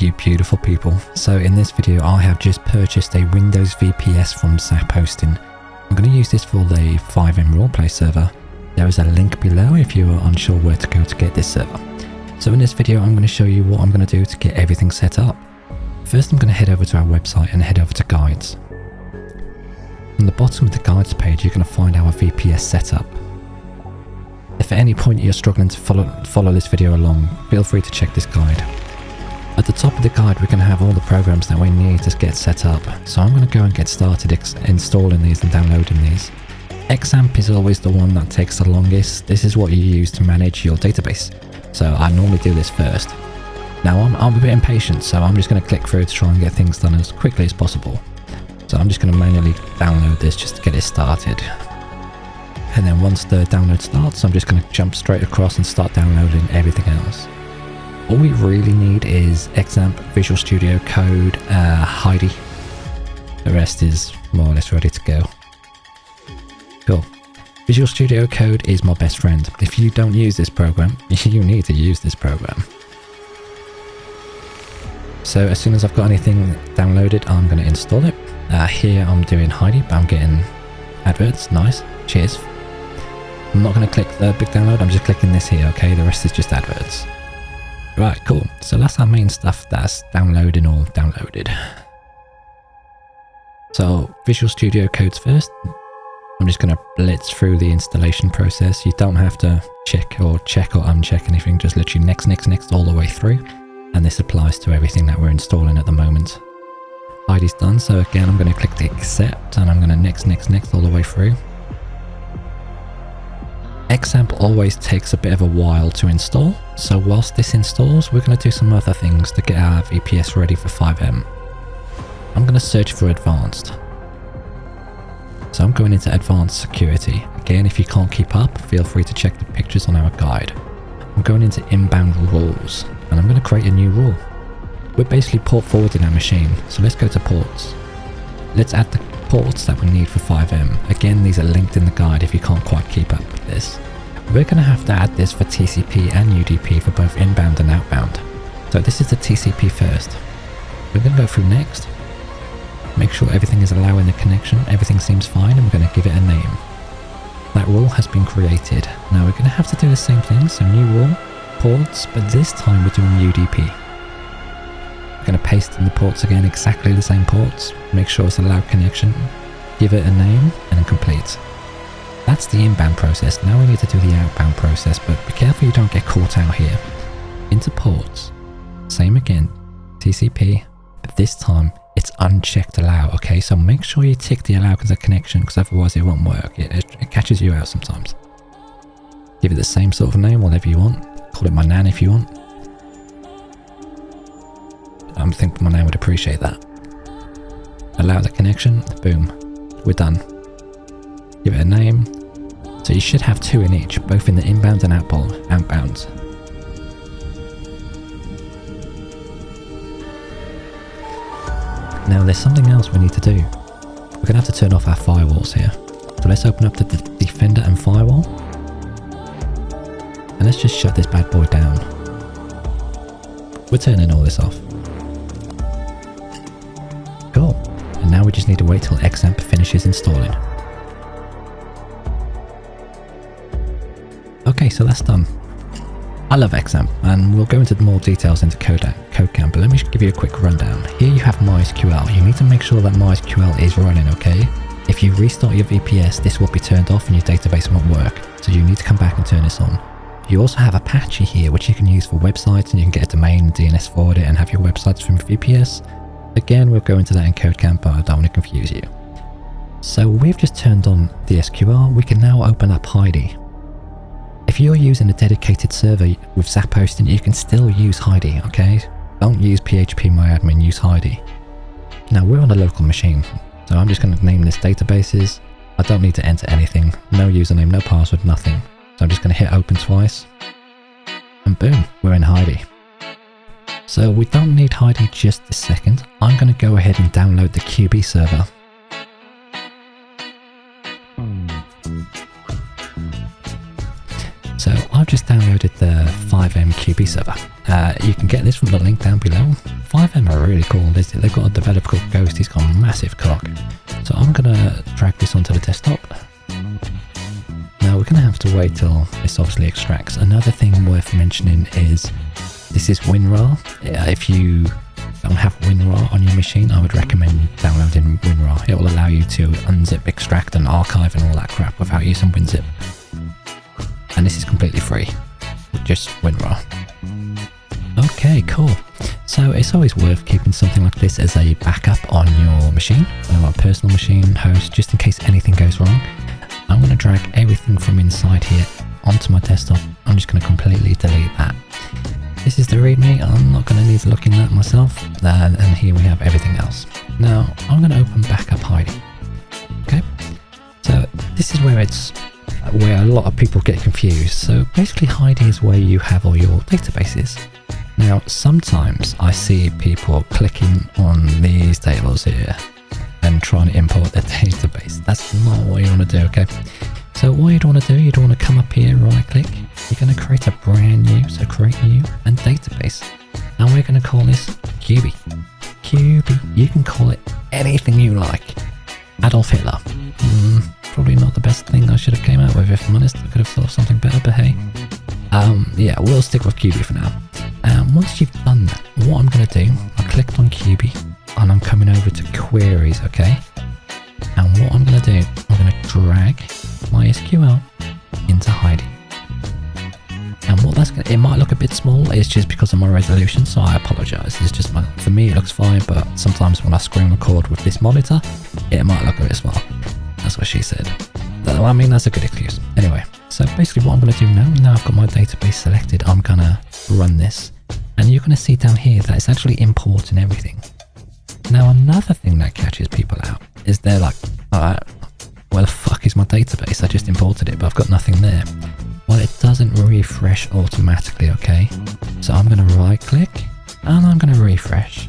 you beautiful people. So in this video I have just purchased a Windows VPS from Zap Hosting. I'm going to use this for the 5M Roleplay server. There is a link below if you are unsure where to go to get this server. So in this video I'm going to show you what I'm going to do to get everything set up. First I'm going to head over to our website and head over to guides. On the bottom of the guides page you're going to find our VPS setup. If at any point you're struggling to follow this video along, feel free to check this guide. At the top of the guide we're going to have all the programs that we need to get set up, so I'm going to go and get started installing these and downloading these. XAMPP is always the one that takes the longest. This is what you use to manage your database, so I normally do this first. Now I'm a bit impatient, so I'm just going to click through to try and get things done as quickly as possible. So I'm just going to manually download this just to get it started. And then once the download starts, I'm just going to jump straight across and start downloading everything else. All we really need is XAMPP, Visual Studio Code, Heidi. The rest is more or less ready to go. Cool. Visual Studio Code is my best friend. If you don't use this program, you need to use this program. So as soon as I've got anything downloaded, I'm going to install it. Here I'm doing Heidi, but I'm getting adverts. Nice. Cheers. I'm not going to click the big download, I'm just clicking this here, okay? The rest is just adverts. Right, cool. So that's our main stuff that's downloading or downloaded. So Visual Studio Code's first. I'm just going to blitz through the installation process. You don't have to check or uncheck anything, just literally next all the way through. And this applies to everything that we're installing at the moment. Heidi's done, so again I'm going to click the accept and I'm going to next all the way through. XAMPP always takes a bit of a while to install, so whilst this installs we're going to do some other things to get our VPS ready for 5M. I'm going to search for advanced. So I'm going into advanced security. Again, if you can't keep up, feel free to check the pictures on our guide. I'm going into inbound rules and I'm going to create a new rule. We're basically port forwarding our machine, so let's go to ports. Let's add the ports that we need for 5M. Again, these are linked in the guide if you can't quite keep up with this. We're going to have to add this for TCP and UDP for both inbound and outbound. So this is the TCP first. We're going to go through next. Make sure everything is allowing the connection, everything seems fine, and we're going to give it a name. That rule has been created. Now we're going to have to do the same thing, so new rule, ports, but this time we're doing UDP. We're going to paste in the ports again, exactly the same ports, make sure it's a loud connection, give it a name, and then complete. That's the inbound process. Now we need to do the outbound process, but be careful you don't get caught out here. Into ports, same again, TCP, but this time it's unchecked allow, okay? So make sure you tick the allow the connection, because otherwise it won't work. It catches you out sometimes. Give it the same sort of name, whatever you want. Call it my nan if you want. I think my nan would appreciate that. Allow the connection, boom, we're done. Give it a name. So you should have two in each, both in the inbound and outbound. Now there's something else we need to do. We're going to have to turn off our firewalls here. So let's open up the Defender and Firewall. And let's just shut this bad boy down. We're turning all this off. Cool. And now we just need to wait till XAMPP finishes installing. Okay, so that's done. I love XAMPP, and we'll go into more details into CodeCamp, but let me give you a quick rundown. Here you have MySQL. You need to make sure that MySQL is running, okay? If you restart your VPS, this will be turned off and your database won't work, so you need to come back and turn this on. You also have Apache here, which you can use for websites, and you can get a domain, DNS forward it, and have your websites from VPS. Again, we'll go into that in CodeCamp, but I don't want to confuse you. So we've just turned on the SQL. We can now open up Heidi. If you're using a dedicated server with Zap Hosting, you can still use Heidi, okay? Don't use phpMyAdmin, use Heidi. Now we're on a local machine, so I'm just going to name this databases. I don't need to enter anything, no username, no password, nothing. So I'm just going to hit open twice, and boom, we're in Heidi. So we don't need Heidi just this second. I'm going to go ahead and download the QB server. So I've just downloaded the 5M QB server. You can get this from the link down below. 5M are really cool. They've got a developer called Ghost. He's got a massive cock. So I'm going to drag this onto the desktop. Now we're going to have to wait till this obviously extracts. Another thing worth mentioning is this is WinRAR. If you don't have WinRAR on your machine, I would recommend downloading WinRAR. It will allow you to unzip, extract and archive and all that crap without using WinZip. And this is completely free with just WinRAR. Okay, cool. So it's always worth keeping something like this as a backup on your machine, or a personal machine, host, just in case anything goes wrong. I'm going to drag everything from inside here onto my desktop. I'm just going to completely delete that. This is the README. I'm not going to need to look in that myself. And here we have everything else. Now I'm going to open backup hiding. Okay, so this is where a lot of people get confused. So basically hiding is where you have all your databases. Now sometimes I see people clicking on these tables here and trying to import their database. That's not what you want to do, okay? So what you'd want to do, you'd want to come up here, right click. You're going to create a brand new, so create new and database. And we're going to call this QB. QB, you can call it anything you like. Adolf Hitler. Probably not the best thing I should have came out with, if I'm honest. I could have thought of something better, but hey. Yeah, we'll stick with QB for now. Once you've done that, what I'm going to do, I clicked on QB and I'm coming over to queries, okay? And what I'm going to do, I'm going to drag my SQL into hiding. And what that's going to, it might look a bit small, it's just because of my resolution, so I apologize. It's just for me it looks fine, but sometimes when I screen record with this monitor, it might look a bit small. That's what she said. I mean, that's a good excuse. Anyway, so basically what I'm going to do now I've got my database selected, I'm going to run this. And you're going to see down here that it's actually importing everything. Now another thing that catches people out is they're like, alright, where the fuck is my database? I just imported it, but I've got nothing there. Well, it doesn't refresh automatically, okay? So I'm going to right click and I'm going to refresh.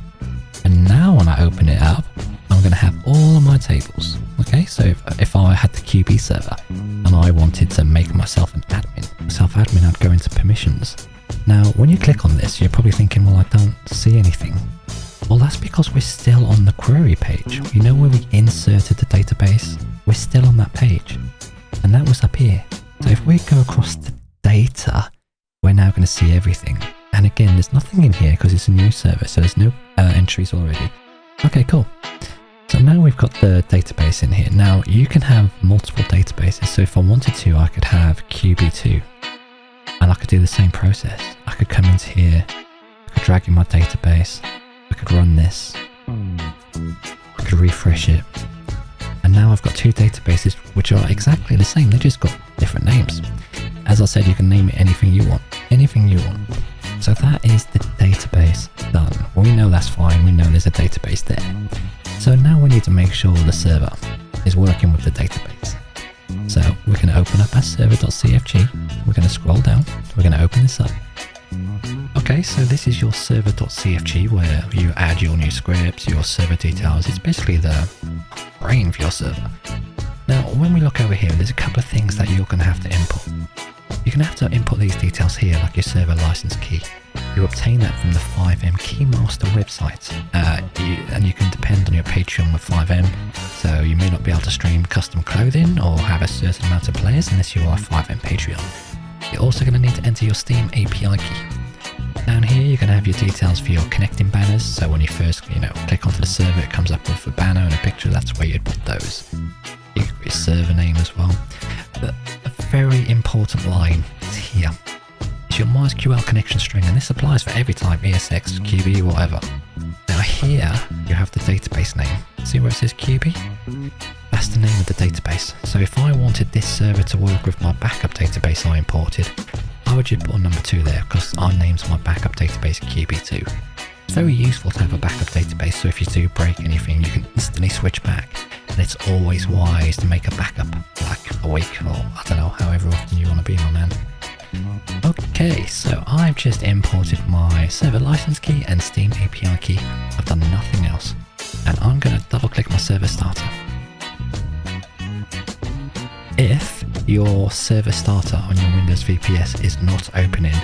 And now when I open it up, I'm going to have all of my tables. Okay, so if I had the QB server and I wanted to make myself an admin, I'd go into permissions. Now, when you click on this, you're probably thinking, well, I don't see anything. Well, that's because we're still on the query page. You know where we inserted the database? We're still on that page. And that was up here. So if we go across the data, we're now going to see everything. And again, there's nothing in here because it's a new server, so there's no entries already. Okay, cool. So now we've got the database in here. Now you can have multiple databases. So if I wanted to, I could have QB2 and I could do the same process. I could come into here, I could drag in my database, I could run this, I could refresh it. And now I've got two databases which are exactly the same. They just got different names. As I said, you can name it anything you want. Anything you want. So that is the database done. Well, we know that's fine. We know there's a database there. So now we need to make sure the server is working with the database. So we're going to open up our server.cfg. We're going to scroll down. We're going to open this up. Okay, so this is your server.cfg where you add your new scripts, your server details. It's basically the brain for your server. Now, when we look over here, there's a couple of things that you're going to have to import. You're going to have to import these details here, like your server license key. You obtain that from the 5M Keymaster website, and you can depend on your Patreon with 5M, so you may not be able to stream custom clothing or have a certain amount of players unless you are a 5M Patreon. You're also going to need to enter your Steam API key. Down here you're going to have your details for your connecting banners, so when you first click onto the server it comes up with a banner and a picture. That's where you'd put those. You can put your server name as well. But a very important line is here. It's your MySQL connection string, and this applies for every type, ESX, QB, whatever. Now here you have the database name. See where it says QB? That's the name of the database. So if I wanted this server to work with my backup database I imported, I would just put a number 2 there because I named my backup database QB2. It's very useful to have a backup database, so if you do break anything you can instantly switch back, and it's always wise to make a backup like a week or I don't know, however often you want to be, my man. Okay, so I've just imported my server license key and Steam API key. I've done nothing else, and I'm going to double click my server starter. If your server starter on your Windows VPS is not opening,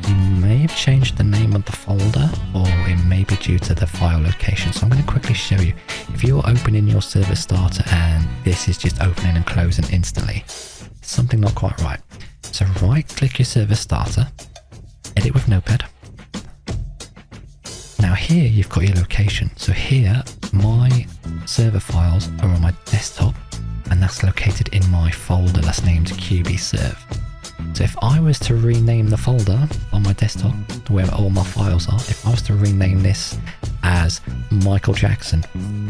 you may have changed the name of the folder, or it may be due to the file location. So I'm going to quickly show you. If you're opening your server starter and this is just opening and closing instantly, something not quite right. So right click your server starter, edit with Notepad. Now here you've got your location. So here my server files are on my desktop, and that's located in my folder that's named QB Serve. So if I was to rename the folder on my desktop where all my files are, if I was to rename this as Michael Jackson,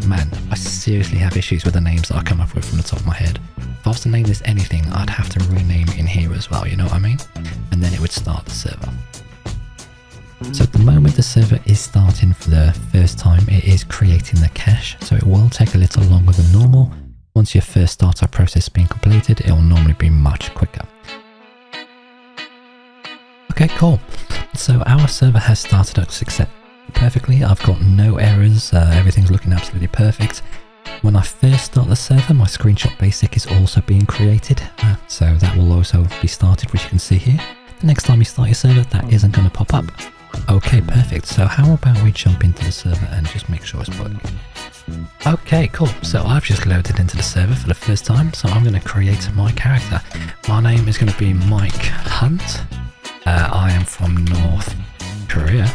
man, I seriously have issues with the names that I come up with from the top of my head. If I was to name this anything, I'd have to rename it in here as well, you know what I mean? And then it would start the server. So at the moment the server is starting for the first time, it is creating the cache, so it will take a little longer than normal. Once your first startup process has been completed, it will normally be much quicker. Okay, cool. So our server has started up perfectly. I've got no errors. Everything's looking absolutely perfect. When I first start the server, my screenshot basic is also being created. So that will also be started, which you can see here. The next time you start your server, that isn't going to pop up. Okay, perfect. So how about we jump into the server and just make sure it's working. Okay, cool. So I've just loaded into the server for the first time. So I'm going to create my character. My name is going to be Mike Hunt. I am from North Korea.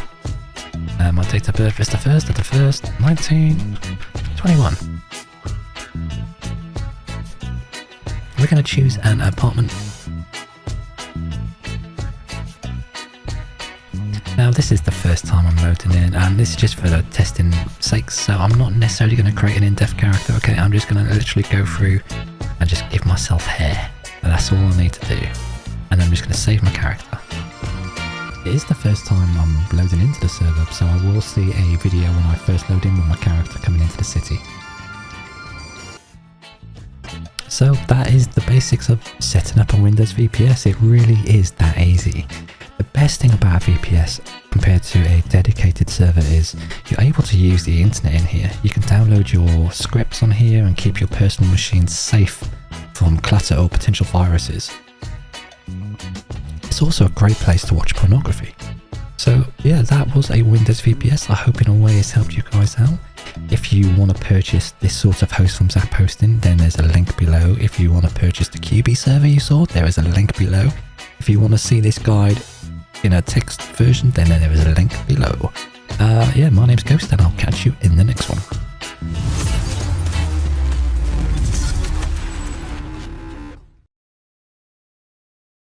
My date of birth is the 1st of the 1st, 1921. We're going to choose an apartment. Now this is the first time I'm loading in, and this is just for the testing sake, so I'm not necessarily going to create an in-depth character. Okay, I'm just going to literally go through and just give myself hair, and that's all I need to do. And I'm just going to save my character. It is the first time I'm loading into the server, so I will see a video when I first load in with my character coming into the city. So that is the basics of setting up a Windows VPS. It really is that easy. The best thing about VPS compared to a dedicated server is you're able to use the internet in here. You can download your scripts on here and keep your personal machine safe from clutter or potential viruses. It's also a great place to watch pornography. So yeah, that was a Windows VPS. I hope in a way it's helped you guys out. If you want to purchase this sort of host from Zap Hosting, then there's a link below. If you want to purchase the QB server you saw, there is a link below. If you want to see this guide in a text version, then there is a link below. Yeah, my name's Ghost, and I'll catch you in the next one.